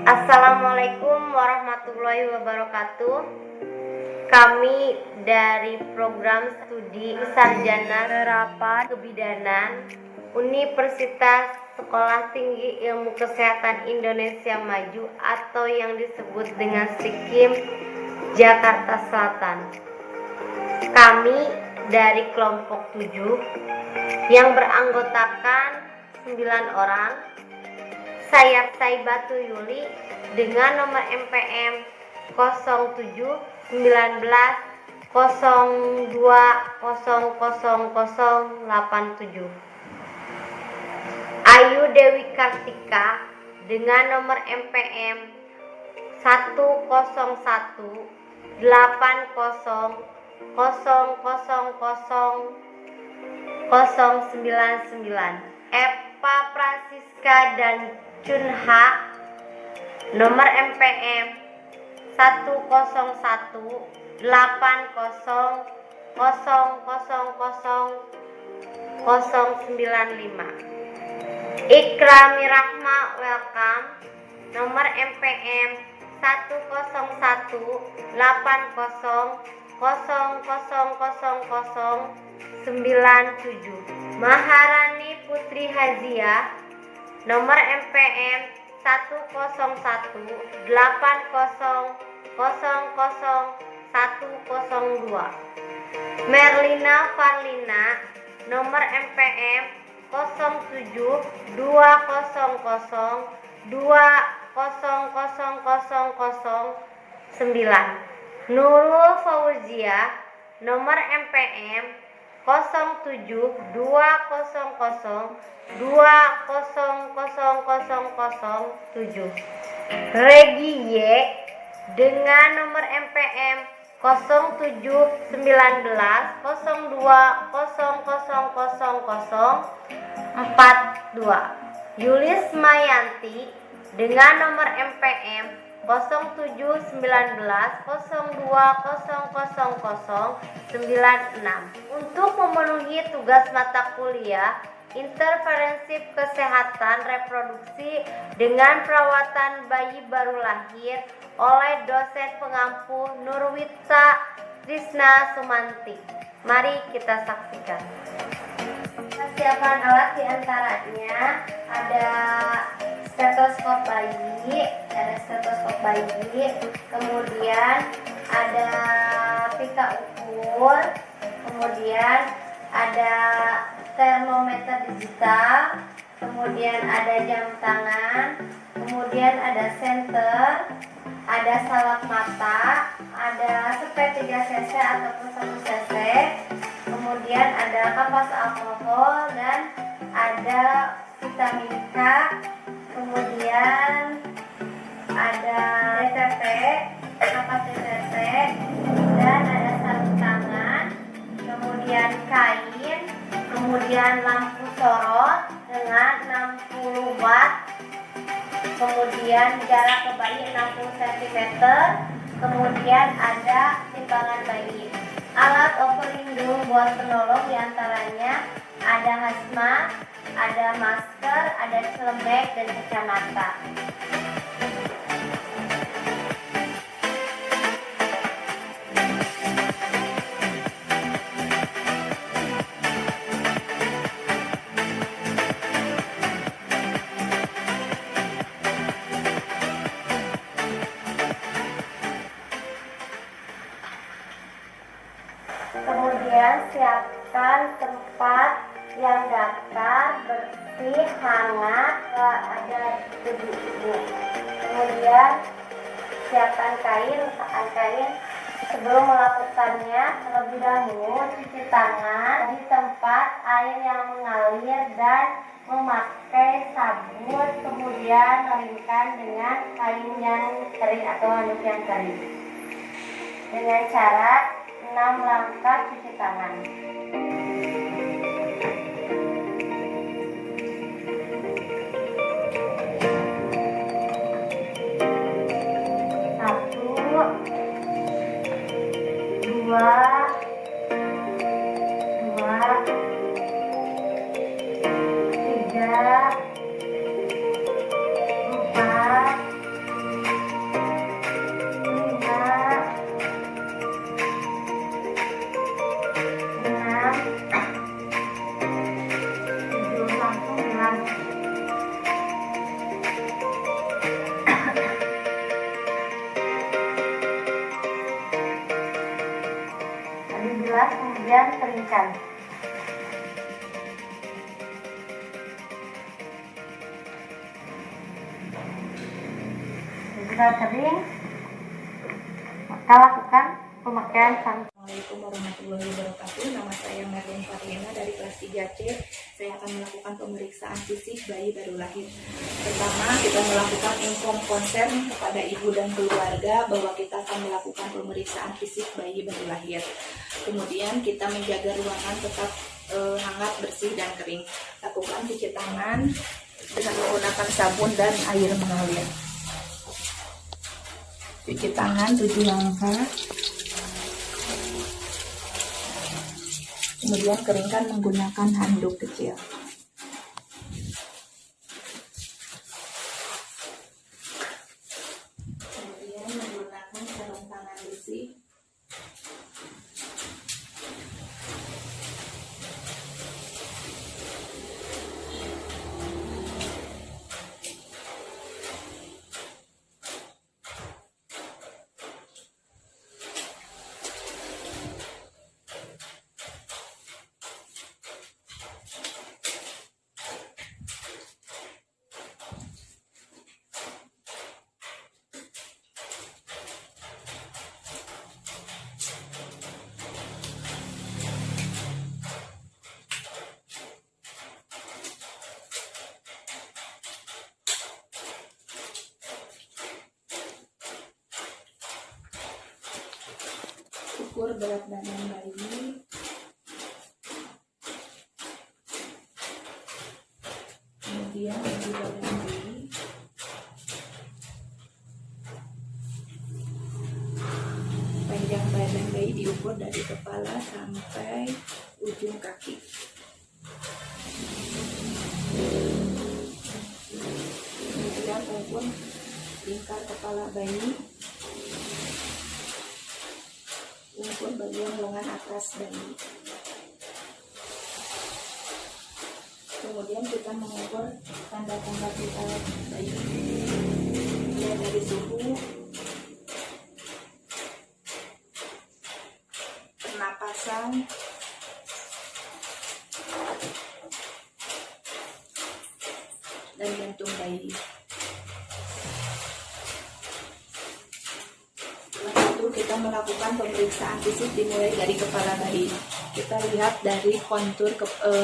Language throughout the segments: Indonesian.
Assalamualaikum warahmatullahi wabarakatuh. Kami dari program studi sarjana terapan kebidanan Universitas Sekolah Tinggi Ilmu Kesehatan Indonesia Maju atau yang disebut dengan SIKIM Jakarta Selatan. Kami dari kelompok 7 yang beranggotakan 9 orang. Saya Saibatu Yuli dengan nomor MPM 07 19 02 00087. Ayu Dewi Kartika dengan nomor MPM 101 80 00099. Eva Francisca dan Chunha nomor MPM 101 80 00095. Ikrami Rahma Welcome nomor MPM 101 80 00097. Maharani Putri Hazia nomor MPM 101 80 0000102. Merlina Farlina nomor MPM 07 200 200009. Nurul Fauzia nomor MPM 07 200 200007. Regi Y dengan nomor MPM 07 19 02 00042. Yulis Mayanti dengan nomor MPM 07 19 02 00096 untuk memenuhi tugas mata kuliah interferensi kesehatan reproduksi dengan perawatan bayi baru lahir oleh dosen pengampu Nurwita Trisna Sumanti. Mari kita saksikan. Persiapan alat diantaranya ada stetoskop bayi, kemudian ada pita ukur, kemudian ada termometer digital, kemudian ada jam tangan, kemudian ada senter, ada salak mata, ada spray 3 cc ataupun 1 cc, kemudian ada kapas alkohol dan ada vitamin K, kemudian ada DTP, kapas DTP, dan ada sarung tangan, kemudian kain, kemudian lampu sorot dengan 60 watt, kemudian jarak ke bayi 60 cm, kemudian ada timbangan bayi. Alat pelindung buat penolong diantaranya ada hazmat, ada masker, ada celemek dan kacamata. Kemudian siapkan tempat yang datar, bersih, hangat, ada debu. Kemudian siapkan kain, letakkan kain. Sebelum melakukannya, terlebih dahulu cuci tangan di tempat air yang mengalir dan memakai sabun. Kemudian keringkan dengan kain yang kering atau handuk yang kering. Dengan cara 6 langkah cuci tangan. Satu, dua, tiga, 4, keringkan. Sudah kering, maka lakukan pemakaian sanitizer. Assalamualaikum warahmatullahi wabarakatuh. Nama saya Merlin Farliana dari kelas 3C. Saya akan melakukan pemeriksaan fisik bayi baru lahir. Pertama, kita melakukan inform konsen kepada ibu dan keluarga bahwa kita akan melakukan pemeriksaan fisik bayi baru lahir. Kemudian kita menjaga ruangan tetap hangat, bersih, dan kering. Lakukan cuci tangan dengan menggunakan sabun dan air mengalir. Cuci tangan 7 langkah. Kemudian keringkan menggunakan handuk kecil. Kemudian menggunakan sarung tangan bersih. Ukur berat badan bayi. Kemudian tinggi badan bayi. Panjang badan bayi diukur dari kepala sampai ujung kaki. Kemudian ukur lingkar kepala bayi. Ukur bagian lengan atas bayi. Kemudian kita mengukur tanda-tanda vital bayi, mulai dari suhu, pernapasan, dan jantung bayi. Kita melakukan pemeriksaan fisik dimulai dari kepala bayi. Kita lihat dari kontur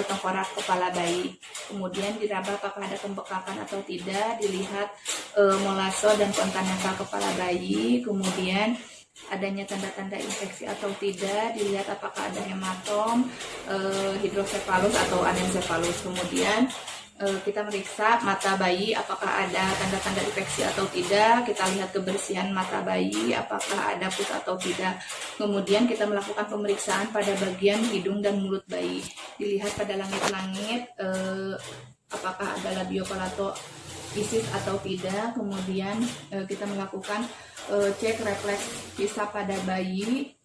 tengkorak kepala bayi. Kemudian diraba apakah ada pembekakan atau tidak. Dilihat molaso dan kontan nasal kepala bayi. Kemudian adanya tanda-tanda infeksi atau tidak. Dilihat apakah ada hematom, hidrosefalus atau anensefalus. Kemudian kita meriksa mata bayi apakah ada tanda-tanda infeksi atau tidak. Kita lihat kebersihan mata bayi apakah ada pus atau tidak. Kemudian kita melakukan pemeriksaan pada bagian hidung dan mulut bayi. Dilihat pada langit-langit apakah ada labiopalato-isis atau tidak. Kemudian kita melakukan cek refleks visa pada bayi.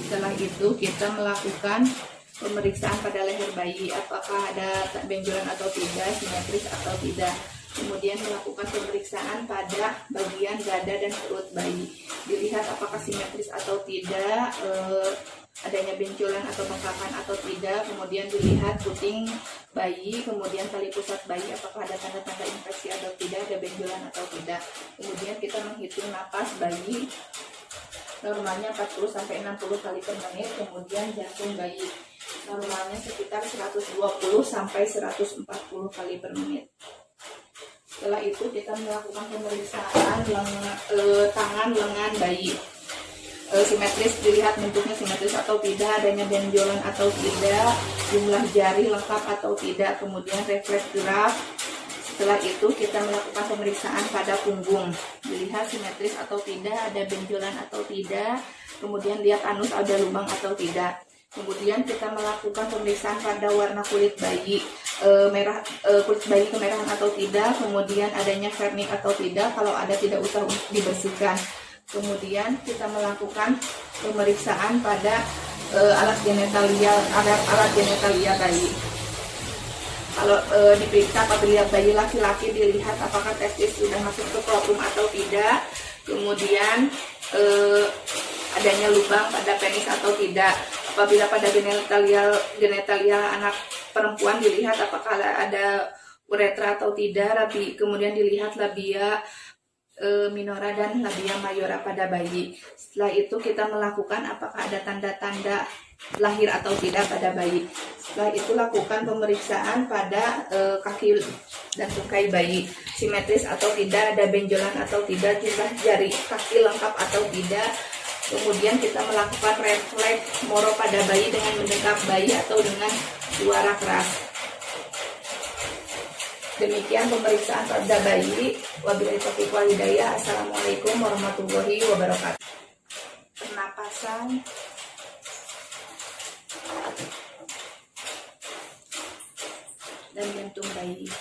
Setelah itu kita melakukan pemeriksaan pada leher bayi, apakah ada benjolan atau tidak, simetris atau tidak. Kemudian melakukan pemeriksaan pada bagian dada dan perut bayi. Dilihat apakah simetris atau tidak, adanya benjolan atau bengkakan atau tidak. Kemudian dilihat puting bayi, kemudian tali pusat bayi, apakah ada tanda-tanda infeksi atau tidak, ada benjolan atau tidak. Kemudian kita menghitung napas bayi, normalnya 40-60 kali per menit. Kemudian jantung bayi normalnya sekitar 120-140 kali per menit. Setelah itu kita melakukan pemeriksaan tangan lengan bayi. Simetris, dilihat bentuknya simetris atau tidak, adanya benjolan atau tidak, jumlah jari lengkap atau tidak. Kemudian refleks gerak. Setelah itu kita melakukan pemeriksaan pada punggung. Dilihat simetris atau tidak, ada benjolan atau tidak. Kemudian lihat anus ada lubang atau tidak. Kemudian kita melakukan pemeriksaan pada warna kulit bayi, kulit bayi kemerahan atau tidak. Kemudian adanya vernik atau tidak, kalau ada tidak usah dibersihkan. Kemudian kita melakukan pemeriksaan pada alat genitalia bayi. Kalau diperiksa apabila bayi laki-laki, dilihat apakah testis sudah masuk ke skrotum atau tidak. Kemudian adanya lubang pada penis atau tidak. Apabila pada genitalia anak perempuan dilihat apakah ada uretra atau tidak, kemudian dilihat labia minora dan labia mayora pada bayi. Setelah itu kita melakukan apakah ada tanda-tanda lahir atau tidak pada bayi. Setelah itu lakukan pemeriksaan pada kaki dan tungkai bayi, simetris atau tidak, ada benjolan atau tidak, jumlah jari kaki lengkap atau tidak. Kemudian kita melakukan refleks moro pada bayi dengan mendekap bayi atau dengan suara keras. Demikian pemeriksaan pada bayi. Wabillahi taufiq wal hidayah. Assalamualaikum warahmatullahi wabarakatuh. Pernapasan, dan jantung bayi.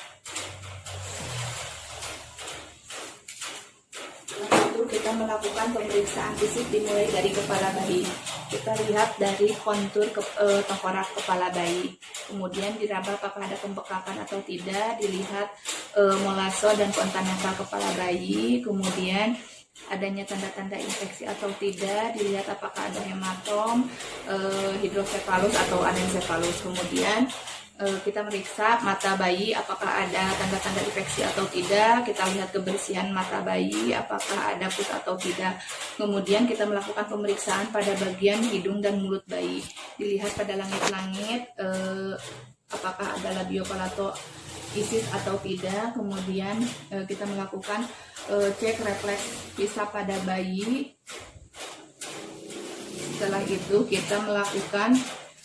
Lalu kita melakukan pemeriksaan fisik dimulai dari kepala bayi. Kita lihat dari kontur tengkorak kepala bayi. Kemudian diraba apakah ada pembekakan atau tidak. Dilihat molaso dan kontan nasal kepala bayi. Kemudian adanya tanda-tanda infeksi atau tidak. Dilihat apakah ada hematom, hidrosefalus atau anencefalus. Kemudian kita meriksa mata bayi apakah ada tanda-tanda infeksi atau tidak. Kita lihat kebersihan mata bayi apakah ada pus atau tidak. Kemudian kita melakukan pemeriksaan pada bagian hidung dan mulut bayi. Dilihat pada langit-langit apakah ada labiopalatoisis atau tidak. Kemudian kita melakukan cek refleks visa pada bayi. Setelah itu kita melakukan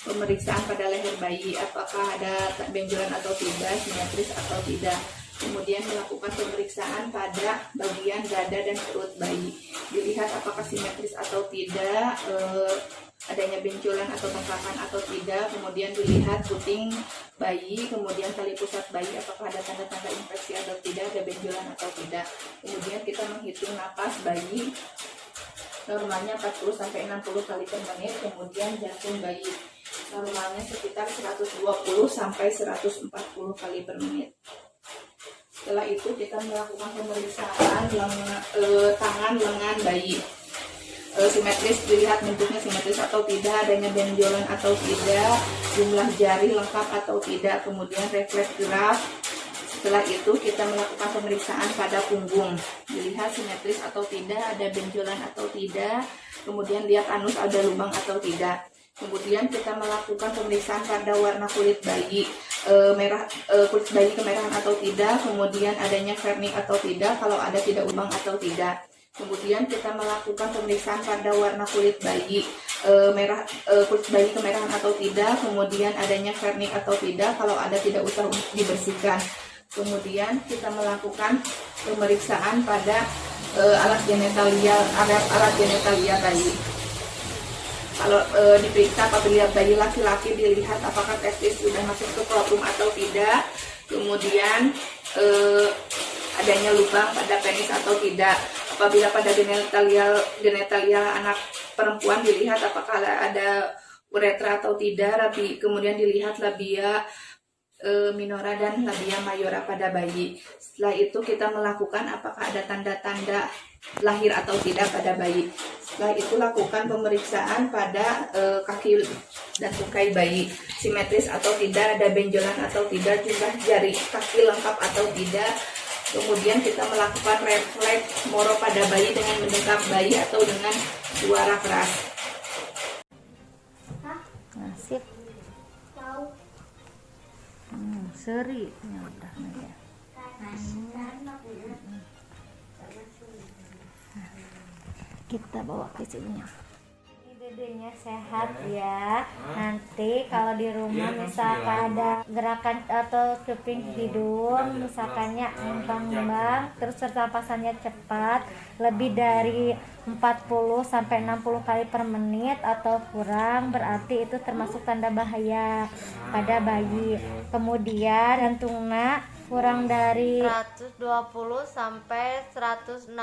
pemeriksaan pada leher bayi apakah ada benjolan atau tidak, simetris atau tidak. Kemudian melakukan pemeriksaan pada bagian dada dan perut bayi. Dilihat apakah simetris atau tidak, adanya benjolan atau bengkakan atau tidak. Kemudian dilihat puting bayi, kemudian tali pusat bayi apakah ada tanda-tanda infeksi atau tidak, ada benjolan atau tidak. Kemudian kita menghitung napas bayi, normalnya 40-60 kali per menit. Kemudian jantung bayi normalnya sekitar 120-140 kali per menit. Setelah itu kita melakukan pemeriksaan tangan lengan bayi. Simetris, dilihat bentuknya simetris atau tidak, adanya benjolan atau tidak, jumlah jari lengkap atau tidak. Kemudian refleks gerak. Setelah itu kita melakukan pemeriksaan pada punggung. Dilihat simetris atau tidak, ada benjolan atau tidak. Kemudian lihat anus ada lubang atau tidak. Kemudian kita melakukan pemeriksaan pada warna kulit bayi, kulit bayi kemerahan atau tidak. Kemudian adanya vernik atau tidak, kalau ada tidak lubang atau tidak. Kemudian kita melakukan pemeriksaan pada warna kulit bayi, kulit bayi kemerahan atau tidak. Kemudian adanya vernik atau tidak, kalau ada tidak usah dibersihkan. Kemudian kita melakukan pemeriksaan pada alat genitalia bayi. Kalau diperiksa apabila bayi laki-laki dilihat apakah testis sudah masuk ke scrotum atau tidak. Kemudian adanya lubang pada penis atau tidak. Apabila pada genitalia anak perempuan dilihat apakah ada uretra atau tidak. Kemudian dilihat labia minora dan labia mayora pada bayi. Setelah itu kita melakukan apakah ada tanda-tanda lahir atau tidak pada bayi. Setelah itu lakukan pemeriksaan pada kaki dan tungkai bayi, simetris atau tidak, ada benjolan atau tidak, jumlah jari kaki lengkap atau tidak. Kemudian kita melakukan refleks moro pada bayi dengan mendekap bayi atau dengan suara keras. Nasib seri ya udah ya. Kita bawa ke sini. Dedenya sehat ya. Nanti kalau di rumah misalkan ada gerakan atau keping hidung, misalkannya ngembang, terus pernapasannya cepat, lebih dari 40-60 kali per menit atau kurang, berarti itu termasuk tanda bahaya pada bayi. Kemudian jantungnya kurang dari 120 sampai 160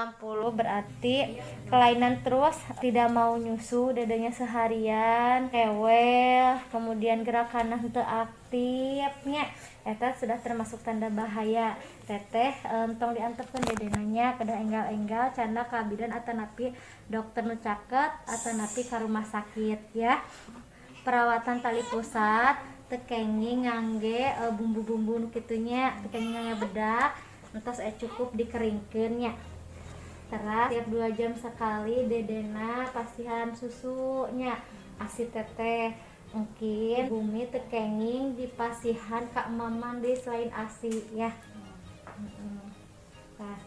berarti kelainan terus, tidak mau nyusu dadanya seharian, kewel, kemudian gerakan henteu aktifnya, eta sudah termasuk tanda bahaya. Teteh tong diantepkeun dedenanya kedah enggal-enggal canda ka bidan atanapi dokter nu caket atanapi ka rumah sakit ya. perawatan tali pusat tekenging ngangge bumbu-bumbu kitunya tekenging ngangge bedak entos cukup dikeringkeun nya. Terus tiap 2 jam sekali dedena pasihan susunya asi teteh mungkin bumi tekenging dipasihan ka emaman di selain asi ya. Nah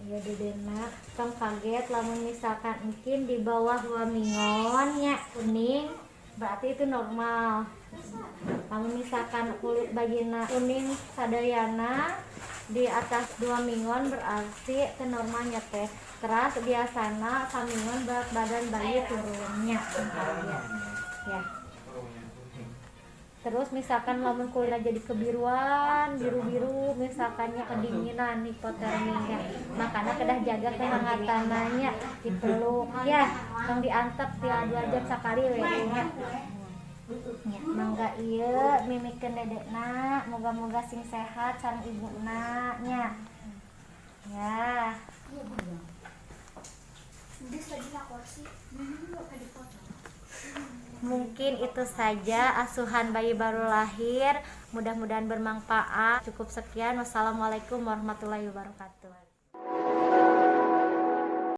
ya dedena tong kaget lamun misalkan mungkin di bawah 2 mingon nya kuning berarti itu normal. Lamun misalkan kulit bagina kuning sadayana di atas 2 mingon berarti itu normalnya teh. Terus biasana samingon berat badan bayi turunnya ya. Terus misalkan lamun kulitnya jadi kebiruan, biru-biru, misalkannya kedinginan, hipotermia, makanya kedah jaga kehangatannya, dipeluk ya, tong diantep tiap 2 jam sekali wehnya. Ya, mangga ieu mimikeun dedekna, moga-moga sing sehat sareng ibuna nya. Ya. Mungkin itu saja asuhan bayi baru lahir. Mudah-mudahan bermanfaat. Cukup sekian. Wassalamualaikum warahmatullahi wabarakatuh.